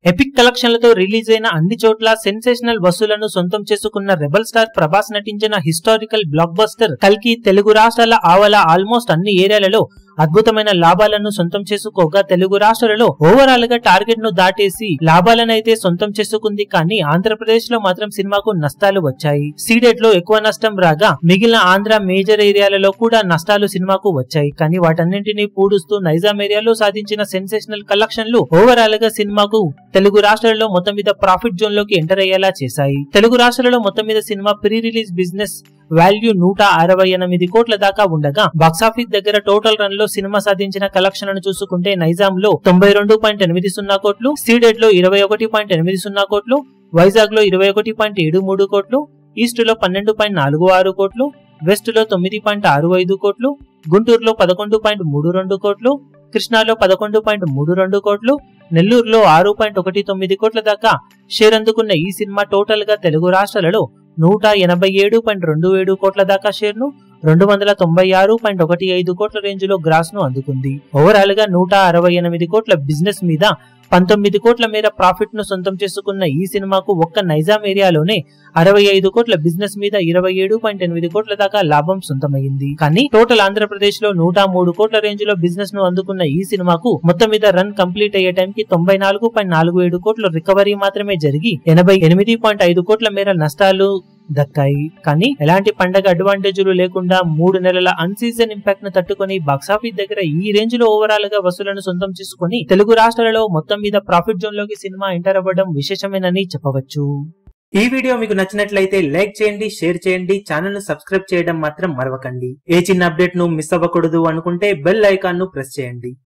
Epic కలెక్షన్లతో release అయిన అన్ని చోట్ల సెన్సేషనల్ వసూలను సొంతం చేసుకున్న రెబల్ స్టార్ ప్రభాస్ నటించిన హిస్టారికల్ బ్లాక్ బస్టర్ కల్కి తెలుగు రాష్ట్రాల ఆవల ఆల్మోస్ట్ అన్ని ఏరియాలలో అద్భుతమైన లాభాలను సొంతం చేసుకోగా తెలుగు రాష్ట్రాలలో ఓవరాల్ గా టార్గెట్ ను దాటేసి లాభాలనైతే సొంతం చేసుకుంది. కానీ ఆంధ్రప్రదేశ్ లో మాత్రం సినిమాకు నష్టాలు వచ్చాయి. సీడెడ్ లో ఎక్కువ నష్టం రాగా మిగిలిన ఆంధ్ర మేజర్ ఏరియాలలో కూడా నష్టాలు సినిమాకు వచ్చాయి. కానీ వాటన్నింటినీ పూడుస్తూ నైజాం ఏరియాలో సాధించిన సెన్సేషనల్ కలెక్షన్లు ఓవరాల్ గా సినిమాకు తెలుగు రాష్ట్రాలలో మొత్తం మీద ప్రాఫిట్ జోన్ లోకి ఎంటర్ అయ్యేలా చేశాయి. తెలుగు రాష్ట్రాలలో మొత్తం మీద cinema pre release business value 168 కోట్ల దాకా ఉండగా బాక్సాఫీస్ దగ్గర టోటల్ రన్ లో సినిమా సాధించిన కలెక్షన్లను చూసుకుంటే నైజాం లో 92.80 కోట్లు, సీడెడ్ లో 21.80 కోట్లు, వైజాగ్ లో 21.73 కోట్లు, ఈస్ట్ లో 12.46 కోట్లు, వెస్ట్ లో 9.65 కోట్లు, గుంటూరులో 11.32 కోట్లు, కృష్ణాలో 11.32 కోట్లు, నెల్లూరులో 6.19 కోట్ల దాకా షేర్ అందుకున్న ఈ సినిమా టోటల్ గా తెలుగు రాష్ట్రాలలో 187.27 కోట్ల దాకా షేర్ ను 296.15 కోట్ల రేంజ్ లో గ్రాస్ ను అందుకుంది. ఓవరాల్ గా 168 కోట్ల బిజినెస్ మీద 19 కోట్ల మేర ప్రాఫిట్ ను సొంతం చేసుకున్న ఈ సినిమాకు ఒక్క నైజాం ఏరియాలోనే 65 కోట్ల బిజినెస్ మీద 27.8 కోట్ల దాకా లాభం సొంతమైంది. కానీ టోటల్ ఆంధ్రప్రదేశ్ లో 103 కోట్ల రేంజ్ లో బిజినెస్ ను అందుకున్న ఈ సినిమాకు మొత్తం మీద రన్ కంప్లీట్ అయ్యే టైంకి 94.47 కోట్ల రికవరీ మాత్రమే జరిగి 88.5 కోట్ల మేర నష్టాలు దక్కాయి. కానీ ఎలాంటి పండగ అడ్వాంటేజీలు లేకుండా 3 నెలల అన్ సీజన్ ఇంపాక్ట్ ను తట్టుకుని బాక్సాఫీస్ దగ్గర ఈ రేంజ్ లో ఓవరాల్ గా వసూలను సొంతం చేసుకుని తెలుగు రాష్ట్రాలలో మొత్తం మీద ప్రాఫిట్ జోన్ లోకి సినిమా ఎంటర్ అవ్వడం విశేషమేనని చెప్పవచ్చు. ఈ వీడియో మీకు నచ్చినట్లయితే లైక్ చేయండి, షేర్ చేయండి, ఛానల్ ను సబ్స్క్రైబ్ చేయడం మాత్రం మరవకండి. ఏ చిన్న అప్డేట్ ను మిస్ అవ్వకూడదు అనుకుంటే బెల్ ఐకాన్ ను ప్రెస్ చేయండి.